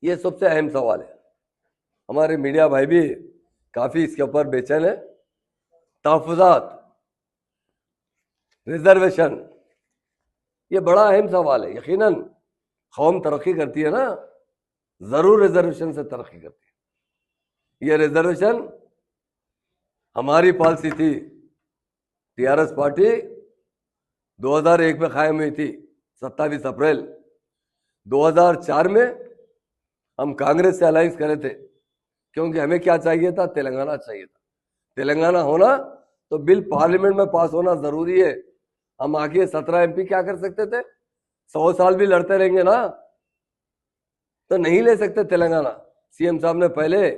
ये सबसे अहम सवाल है। हमारे मीडिया भाई भी काफी इसके ऊपर बेचैन है। तहफुजात, रिजर्वेशन, ये बड़ा अहम सवाल है। यकीनन कौम तरक्की करती है ना, जरूर रिजर्वेशन से तरक्की करती है। ये रिजर्वेशन हमारी पॉलिसी थी। टीआरएस पार्टी 2001 में कायम हुई थी, 27 अप्रैल 2004 में हम कांग्रेस से अलायंस करे थे, क्योंकि हमें क्या चाहिए था? तेलंगाना चाहिए था। तेलंगाना होना तो बिल पार्लियामेंट में पास होना जरूरी है। हम आगे 17 एमपी क्या कर सकते थे? 100 साल भी लड़ते रहेंगे ना तो नहीं ले सकते तेलंगाना। सीएम साहब ने पहले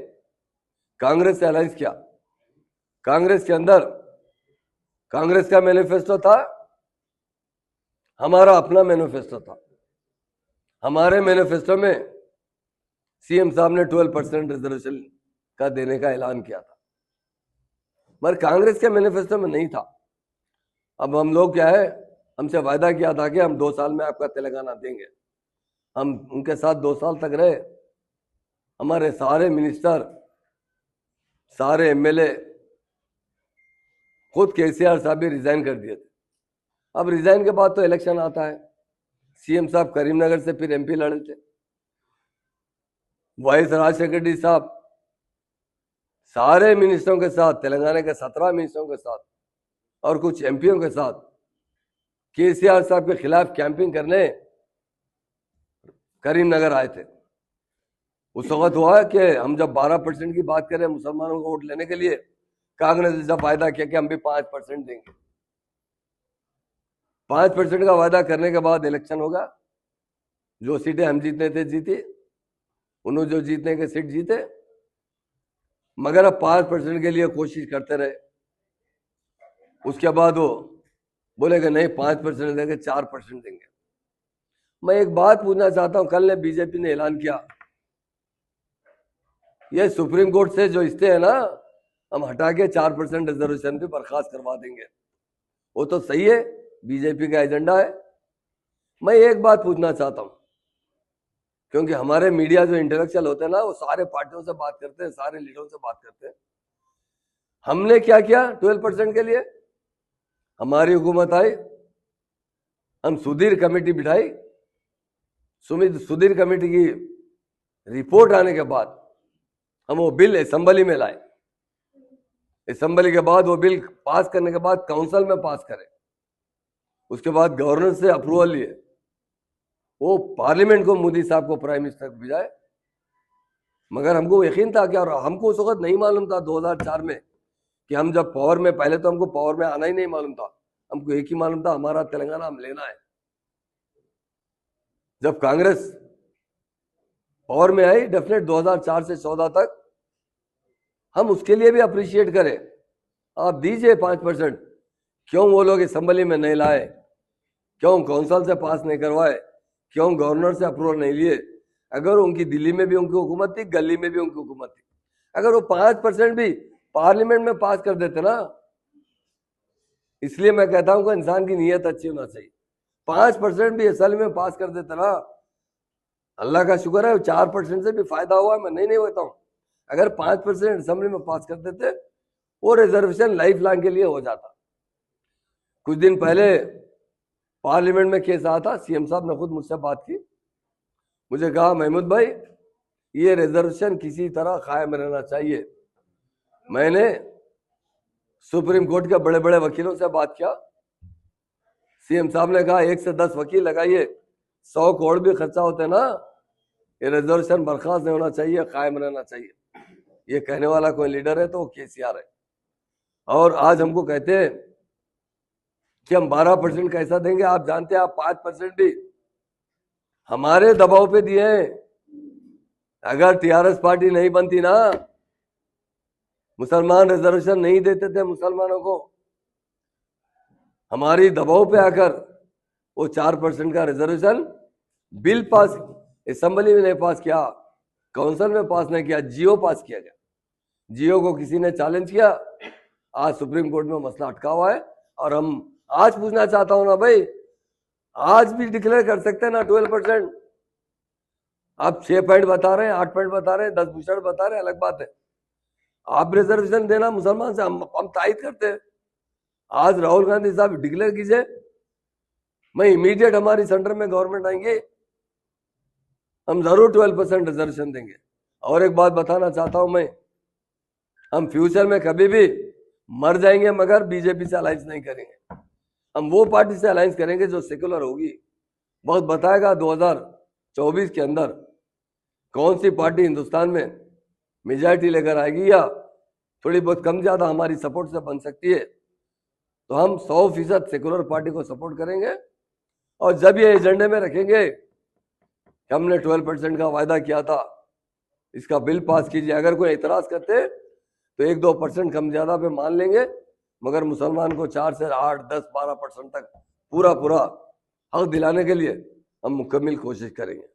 कांग्रेस से अलायंस किया। कांग्रेस के अंदर कांग्रेस का मैनिफेस्टो था, हमारा अपना मैनिफेस्टो था। हमारे मैनिफेस्टो में सीएम साहब ने 12% रिजर्वेशन का देने का ऐलान किया था, मगर कांग्रेस के मैनिफेस्टो में नहीं था। अब हम लोग क्या है, हमसे वायदा किया था कि हम 2 साल में आपका तेलंगाना देंगे। हम उनके साथ 2 साल तक रहे। हमारे सारे मिनिस्टर, सारे एमएलए, खुद केसीआर साहब भी रिजाइन कर दिए थे। अब रिजाइन के बाद तो इलेक्शन आता है। सीएम साहब करीमनगर से फिर एमपी लड़े थे। वाइस राजशेखर रेड्डी साहब सारे मिनिस्टरों के साथ, तेलंगाना के 17 मिनिस्टरों के साथ और कुछ एमपीओ के साथ केसीआर साहब के खिलाफ कैंपिंग करने करीमनगर आए थे। उस वक्त हुआ कि हम जब 12% की बात करें मुसलमानों को वोट लेने के लिए, कांग्रेस ने जब वायदा किया कि हम भी 5% देंगे। 5% का वायदा करने के बाद इलेक्शन होगा। जो सीटें हम जीतने थे जीती, उन्होंने जो जीतने के सीट जीते, मगर अब 5% के लिए कोशिश करते रहे। उसके बाद वो बोले कि नहीं 5% देंगे, 4% देंगे। मैं एक बात पूछना चाहता हूं, कल ने बीजेपी ने ऐलान किया ये सुप्रीम कोर्ट से जो स्टे है ना, हम हटा के 4% रिजर्वेशन भी बर्खास्त करवा देंगे। वो तो सही है, बीजेपी का एजेंडा है। मैं एक बात पूछना चाहता हूं, क्योंकि हमारे मीडिया जो इंटेलेक्चुअल होते हैं ना, वो सारे पार्टियों से बात करते हैं, सारे लीडरों से बात करते हैं। हमने क्या किया 12% के लिए? हमारी हुकूमत आई, हम सुधीर कमेटी बिठाई। सुधीर कमेटी की रिपोर्ट आने के बाद हम वो बिल असेंबली में लाए। असेंबली के बाद वो बिल पास करने के बाद काउंसिल में पास करें, उसके बाद गवर्नर से अप्रूवल लिए, वो पार्लियामेंट को मोदी साहब को प्राइम मिनिस्टर को भिजाए। मगर हमको यकीन था कि, और हमको उस वक्त नहीं मालूम था 2004 में कि हम जब पावर में, पहले तो हमको पावर में आना ही नहीं मालूम था। हमको एक ही मालूम था, हमारा तेलंगाना हम लेना है। जब कांग्रेस पावर में आई, डेफिनेट 2004 से 14 तक हम उसके लिए भी अप्रिशिएट करें। आप दीजिए 5%। क्यों वो लोग असेंबली में नहीं लाए? क्यों काउंसिल से पास नहीं करवाए? क्यों गवर्नर से अप्रूवल नहीं लिए? अगर उनकी दिल्ली में भी उनकी हुकूमत थी, गली में भी उनकी हुकूमत थी, अगर वो 5% भी पार्लियामेंट में पास कर देते ना, इसलिए मैं कहता हूं कि इंसान की नीयत अच्छी होना चाहिए। 5% भी असल में पास कर देते ना, अल्लाह का शुक्र है 4% से भी फायदा हुआ। मैं नहीं कहता हूं, अगर 5% असेंबली में पास कर देते, वो रिजर्वेशन लाइफ लॉन्ग के लिए हो जाता। कुछ दिन पहले पार्लियामेंट में केस आया था, सीएम साहब ने खुद मुझसे बात की, मुझे कहा महमूद भाई ये रिजर्वेशन किसी तरह कायम रहना चाहिए। मैंने सुप्रीम कोर्ट के बड़े बड़े वकीलों से बात किया। सीएम साहब ने कहा 1 से 10 वकील लगाइए, 100 करोड़ भी खर्चा होते ना, ये रिजर्वेशन बर्खास्त नहीं होना चाहिए, कायम रहना चाहिए। ये कहने वाला कोई लीडर है तो वो केसीआर है। और आज हमको कहते हैं कि हम 12% कैसा देंगे? आप जानते हैं, आप 5% भी हमारे दबाव पे दिए हैं। अगर टीआरएस पार्टी नहीं बनती ना, मुसलमान रिजर्वेशन नहीं देते थे मुसलमानों को। हमारी दबाव पे आकर वो 4% का रिजर्वेशन बिल पास, असेंबली में नहीं पास किया, काउंसिल में पास नहीं किया, जियो पास किया गया। जियो को किसी ने चैलेंज किया, आज सुप्रीम कोर्ट में मसला अटका हुआ है। और हम आज पूछना चाहता हूं ना भाई, आज भी डिक्लेयर कर सकते हैं ना 12%? आप 6 पॉइंट बता रहे हैं, 8 पॉइंट बता रहे हैं, 10 भूषण बता रहे हैं, अलग बात है। आप रिजर्वेशन देना मुसलमान से, हम तायद करते हैं। आज राहुल गांधी साहब डिक्लेयर कीजिए, मैं इमीडिएट हमारी सेंटर में गवर्नमेंट आएंगे, हम जरूर 12% रिजर्वेशन देंगे। और एक बात बताना चाहता हूं मैं, हम फ्यूचर में कभी भी मर जाएंगे मगर बीजेपी से अलायंस नहीं करेंगे। हम वो पार्टी से अलायंस करेंगे जो सेकुलर होगी। वक्त बताएगा 2024 के अंदर कौन सी पार्टी हिंदुस्तान में मेजॉरिटी लेकर आएगी या थोड़ी बहुत कम ज्यादा हमारी सपोर्ट से बन सकती है। तो हम 100% सेकुलर पार्टी को सपोर्ट करेंगे। और जब ये एजेंडे में रखेंगे कि हमने 12% का वायदा किया था, इसका बिल पास कीजिए, अगर कोई एतराज करते तो 1-2% कम ज्यादा पे मान लेंगे, मगर मुसलमान को 4 से 8, 10, 12% तक पूरा हक दिलाने के लिए हम मुकम्मल कोशिश करेंगे।